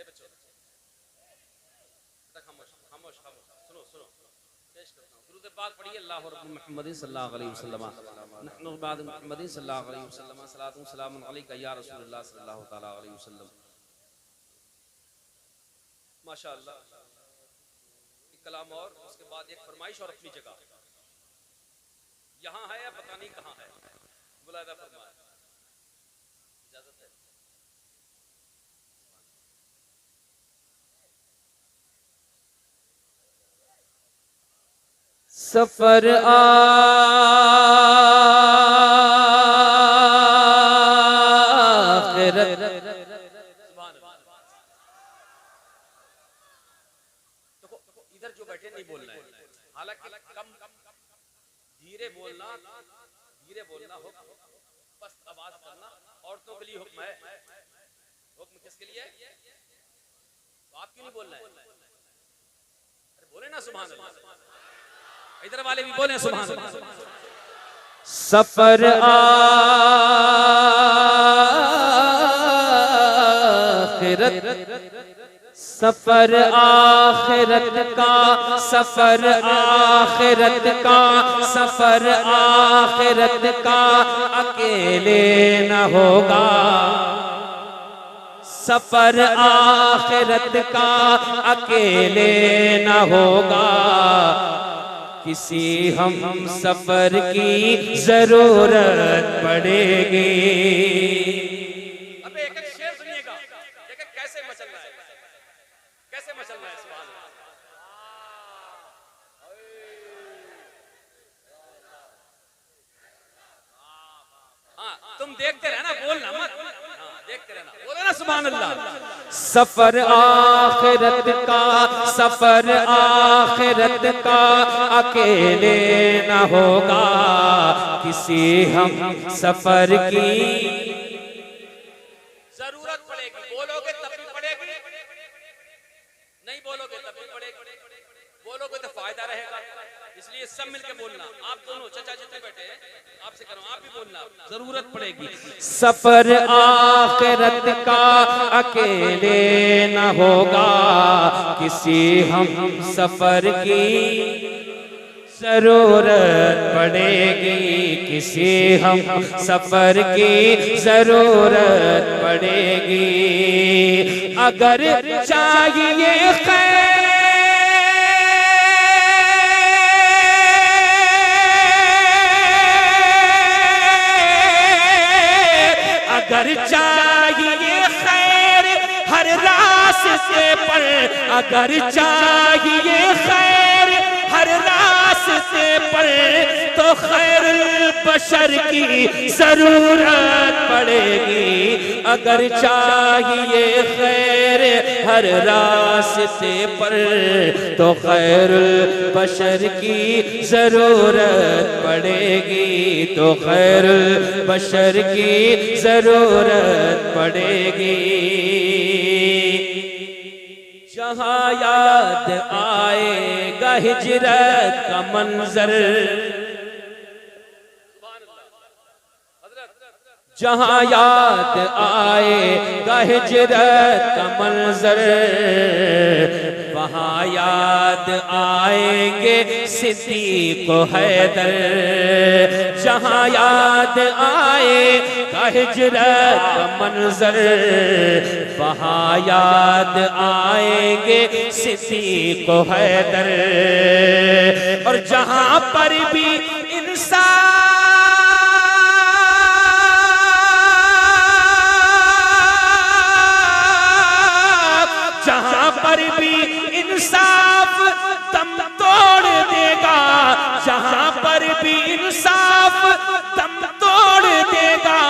बच्चों खामोश खामोश खामोश, सुनो सुनो, पेश करता हूं। दुरूद पाक पढ़िए। अल्लाहु रब्बुल मुहम्मद सल्लल्लाहु अलैहि वसल्लम नहनु बाद मुहम्मद सल्लल्लाहु अलैहि वसल्लम सलातु सलामुन अलैका या रसूलुल्लाह सल्लल्लाहु तआला अलैहि वसल्लम। माशाअल्लाह। एक कलाम और उसके बाद एक फरमाइश और अपनी जगह यहाँ है या पता नहीं कहाँ है, बुलादा फरमाए। इजाजत है? सफर आखिरत। देखो इधर जो बैठे नहीं बोलना है, हालांकि कम धीरे बोलना हो, बस आवाज करना। औरतों के लिए हुक्म है। हुक्म किसके लिए? आप क्यों नहीं बोलना है? अरे बोले ना सुभान अल्लाह। इधर वाले भी बोले सुभान अल्लाह। सफर आखिरत, सफर आखिरत का, सफर आखिरत का, सफर आखिरत का अकेले न होगा। सफर आखिरत का अकेले न होगा, किसी हम सफर की जरूरत पड़ेगी। अब एक एक शेर सुनिएगा, देखिए कैसे मचल रहा है, कैसे मचल रहा है। सुभान अल्लाह। हाँ तुम देखते रहना, बोलना मत। देखते रहना, बोलो ना सुभान अल्लाह। सफर आखिरत का, सफर आखिरत का अकेले न होगा, किसी हम सफर की जरूरत पड़ेगी। बोलोगे तब भी पड़ेगी, नहीं बोलोगे तब भी पड़ेगी। बोलोगे तो फायदा रहेगा, इसलिए सब मिलके बोलना। आप दोनों चचा जितने बैठे हैं आपसे करो, आप भी बोलना, जरूरत पड़ेगी। सफर आखिरत का अकेले न होगा, किसी हम सफर की जरूरत पड़ेगी, किसी हम सफर की जरूरत पड़ेगी। अगर चाहिए खैर, अगर चाहिए खैर हर रास्ते पर, अगर चाहिए खैर हर रास्ते पर, तो खैरुल बशर की जरूरत पड़ेगी। अगर चाहिए खैर हर रास्ते पर, तो खैरुल बशर की जरूरत पड़ेगी, तो खैरुल बशर की जरूरत पड़ेगी। जहाँ याद आएगा हिजरत का मंजर, जहाँ याद आएगा हिजरत का मंजर, वहाँ याद आएंगे सिद्दीक़ व हैदर। जहाँ याद आएगा हिजरत का मंजर, वहाँ याद आएंगे सिद्दीक़ व हैदर। और जहाँ पर भी इंसान, जहाँ पर भी इंसाफ दम तोड़ देगा, जहाँ पर भी इंसाफ दम तोड़ देगा,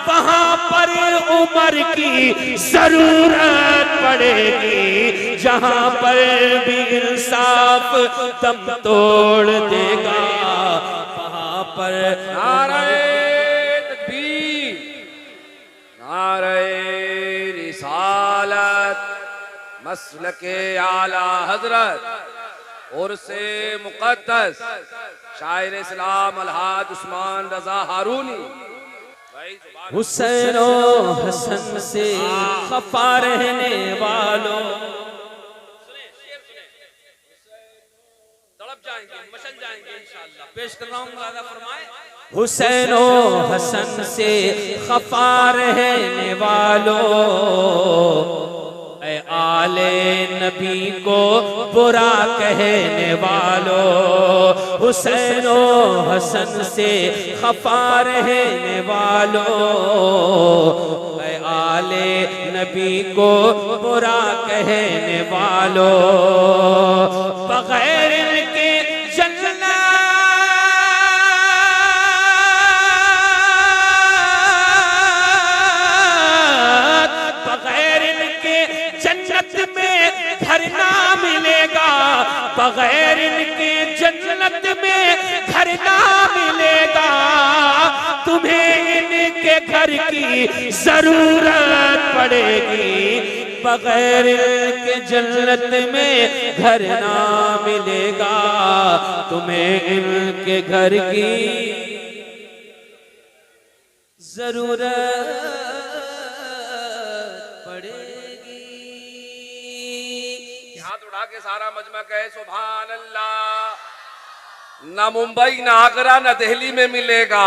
वहाँ पर उमर की जरूरत पड़ेगी। जहाँ पर भी इंसाफ दम तोड़ देगा, वहाँ पर नारे तकबीर, नारे रिसालत, मसलके आला हजरत और से मुक़द्दस शायर इस्लाम अलहाज उस्मान रजा हारूनी। भाई हुसैन हसन से खफा रहने वालों, तड़प जाएंगे, मचल जाएंगे इंशाअल्लाह। पेश कर रहा हूँ राजा फरमाए, हुसैन हसन से खफा रहने वालों, ऐ आले नबी को बुरा कहने वालों, हुसैन हसन से खफा रहने वालों, ऐ आले नबी को बुरा कहने वालों, बगैर इनके बगैर इनके जन्नत में घर ना मिलेगा, तुम्हें इनके घर की जरूरत पड़ेगी, बगैर इनके जन्नत में घर ना मिलेगा, तुम्हें इनके घर की जरूरत पड़ेगी। हाथ उठा के सारा मजमा कहे सुभान अल्लाह। ना मुंबई ना आगरा ना दिल्ली में मिलेगा,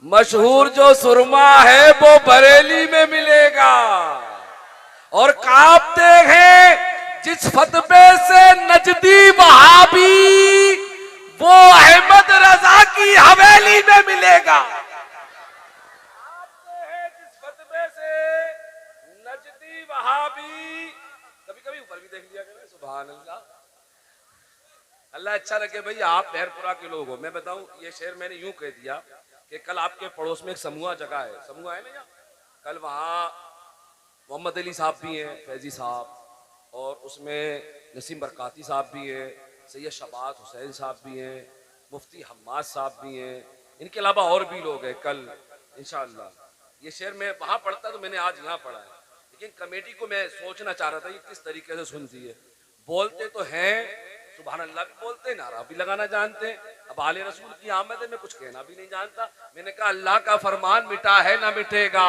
मशहूर जो सुरमा है वो बरेली में मिलेगा। और कांपते हैं जिस फतवे से नजदी वहाबी, वो अहमद रजा की हवेली में मिलेगा। कांपते हैं जिस फतवे से नजदी वहाबी, कभी कभी ऊपर भी देख लिया करें सुभान अल्लाह। अल्लाह अच्छा रखे भाई, आप मेहरपुरा के लोग हो। मैं बताऊं, ये शेर मैंने यूं कह दिया कि कल आपके पड़ोस में एक समूहा जगह है, समूहा है ना यहाँ, कल वहाँ मोहम्मद अली साहब भी हैं, फैजी साहब, और उसमें नसीम बरकाती साहब भी हैं, सैयद शबात हुसैन साहब भी हैं, मुफ्ती हम्माद साहब भी हैं, इनके अलावा और भी लोग हैं। कल इंशाअल्लाह ये शेर मैं वहाँ पढ़ता तो मैंने आज यहाँ पढ़ा है, लेकिन कमेटी को मैं सोचना चाह रहा था ये किस तरीके से सुनती है। बोलते तो हैं, सुभान अल्लाह भी बोलते, नारा भी लगाना जानते हैं। अब आले रसूल की आमद है, मैं कुछ कहना भी नहीं जानता। मैंने कहा अल्लाह का फरमान मिटा है ना मिटेगा,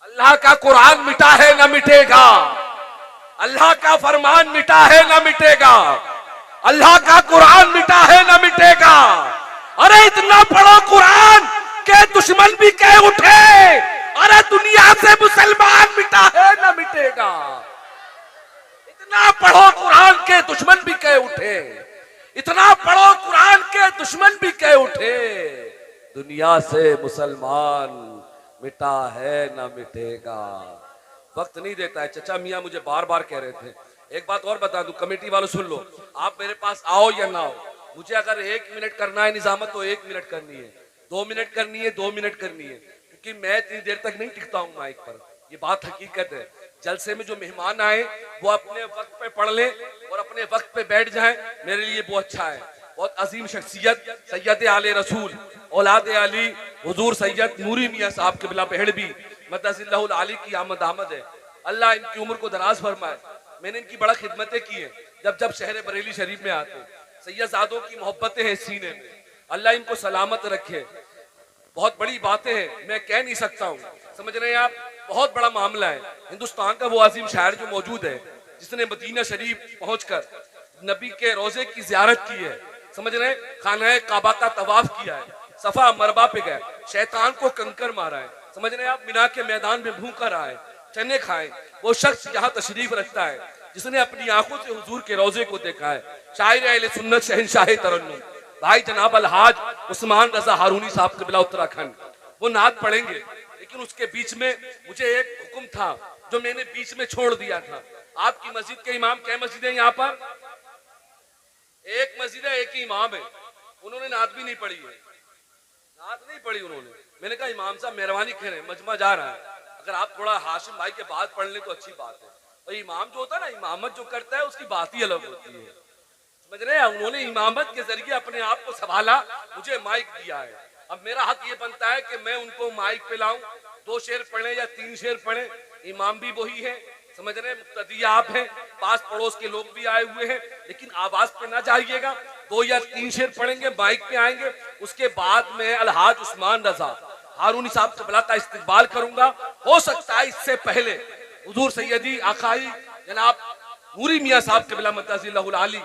अल्लाह का कुरान मिटा है ना मिटेगा, अल्लाह का फरमान मिटा है ना मिटेगा, अल्लाह का कुरान मिटा है ना मिटेगा। अरे इतना पढ़ो कुरान के दुश्मन भी कह उठे, अरे दुनिया से मुसलमान मिटा है ना मिटेगा। इतना पढ़ो कुरान के दुश्मन भी कह उठे, इतना पढ़ो कुरान के दुश्मन भी कह उठे, दुनिया से मुसलमान मिटा है ना मिटेगा। वक्त नहीं देता है, चचा मियाँ मुझे बार बार कह रहे थे। एक बात और बता दूं, कमेटी वालों सुन लो, आप मेरे पास आओ या ना आओ, मुझे अगर 1 मिनट करना है निजामत तो 1 मिनट करनी है, 2 मिनट करनी है 2 मिनट करनी है, क्योंकि मैं इतनी देर तक नहीं टिकता हूँ माइक पर। ये बात हकीकत है। जलसे में जो मेहमान आए वो अपने वक्त पे पढ़ ले और अपने वक्त पे बैठ जाएं, मेरे लिए वो अच्छा है। बहुत अजीम शख्सियत सैयद आले रसूल औलाद अली हुजूर सैयद नूरी मियाँ साहब के बिला पहड़बी मदसिल्लाहुल आली की आमद आमद है। अल्लाह इनकी उम्र को दराज फरमाए। मैंने इनकी बड़ा खिदमतें की हैं जब जब शहर बरेली शरीफ में आते। सैयदजादों की मोहब्बतें हैं सीने में, अल्लाह इनको सलामत रखे। बहुत बड़ी बातें हैं, मैं कह नहीं सकता हूँ, समझ रहे हैं आप। बहुत बड़ा मामला है। हिंदुस्तान का वो अजीम शायर जो मौजूद है जिसने मदीना शरीफ पहुंचकर नबी के रोजे की जियारत की है, समझ रहे हैं, खाना काबा का तवाफ किया है, सफा मरबा पे गए, शैतान को कंकर मारा है, समझ रहे हैं आप, मिना के मैदान में भूखा रहा है, चने खाए। वो शख्स यहाँ तशरीफ रखता है जिसने अपनी आंखों से हुजूर के रोजे को देखा है। शायर अहले सुन्नत शहंशाह तरन्नुम भाई जनाब अलहाज उस्मान रजा हारूनी साहब कबिला उत्तराखंड, वो नात पढ़ेंगे। लेकिन उसके बीच में मुझे एक हुक्म था जो मैंने बीच में छोड़ दिया था। आपकी मस्जिद के इमाम, क्या मस्जिद है यहाँ पर? एक मस्जिद है, एक ही इमाम है, उन्होंने नात भी नहीं पढ़ी है, नात नहीं पढ़ी उन्होंने। मैंने कहा इमाम साहब मेहरबानी करें, मजमा जा रहा है, अगर आप थोड़ा हाशिम भाई के बाद पढ़ लें तो अच्छी बात है। और इमाम जो होता है ना, इमामत जो करता है उसकी बात ही अलग होती है, समझ रहे हैं। उन्होंने इमामत के जरिए अपने आप को संभाला, मुझे माइक दिया है। अब मेरा हक ये बनता है कि मैं उनको माइक पे लाऊं, 2 शेर पढ़े या 3 शेर पढ़े। इमाम भी वही है, समझ रहे हैं, मुक्तदी आप हैं, पास पड़ोस के लोग भी आए हुए हैं, लेकिन आवाज पे ना जाइएगा, 2 या 3 शेर पढ़ेंगे, माइक पे आएंगे, उसके बाद में अलहाज उस्मान रजा हारूनी साहब क़िबला का इस्तकबाल करूंगा। हो सकता है इससे पहले हुजूर सैयदी आकाई जनाब नूरी मियां साहब क़िबला मद्दाजिल्लाहुल आली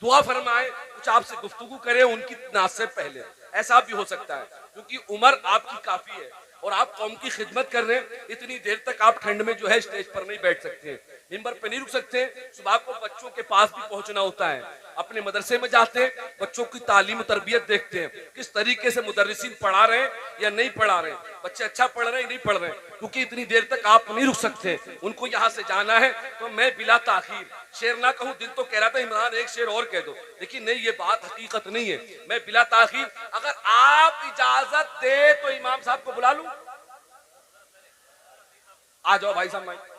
दुआ फरमाए, कुछ आपसे गुफ्तगू करें उनकी नाज से पहले, ऐसा भी हो सकता है क्योंकि उम्र आपकी काफी है और आप कौम की खिदमत कर रहे हैं। इतनी देर तक आप ठंड में जो है स्टेज पर नहीं बैठ सकते हैं, मिंबर पे नहीं रुक सकते। सुबह को बच्चों के पास भी पहुंचना होता है, अपने मदरसे में जाते हैं, बच्चों की तालीम तरबियत देखते हैं, किस तरीके से मुदर्रिसीन पढ़ा रहे हैं या नहीं पढ़ा रहे हैं, बच्चे अच्छा पढ़ रहे हैं नहीं पढ़ रहे हैं, क्योंकि इतनी देर तक आप नहीं रुक सकते, उनको यहाँ से जाना है। तो मैं बिला ताखीर शेर ना कहूँ, दिल तो कह रहा था इमरान एक शेर और कह दो, लेकिन नहीं, ये बात हकीकत नहीं है। मैं बिला ताखीर, अगर आप इजाजत दे तो इमाम साहब को बुला लूं। आ जाओ भाई साहब।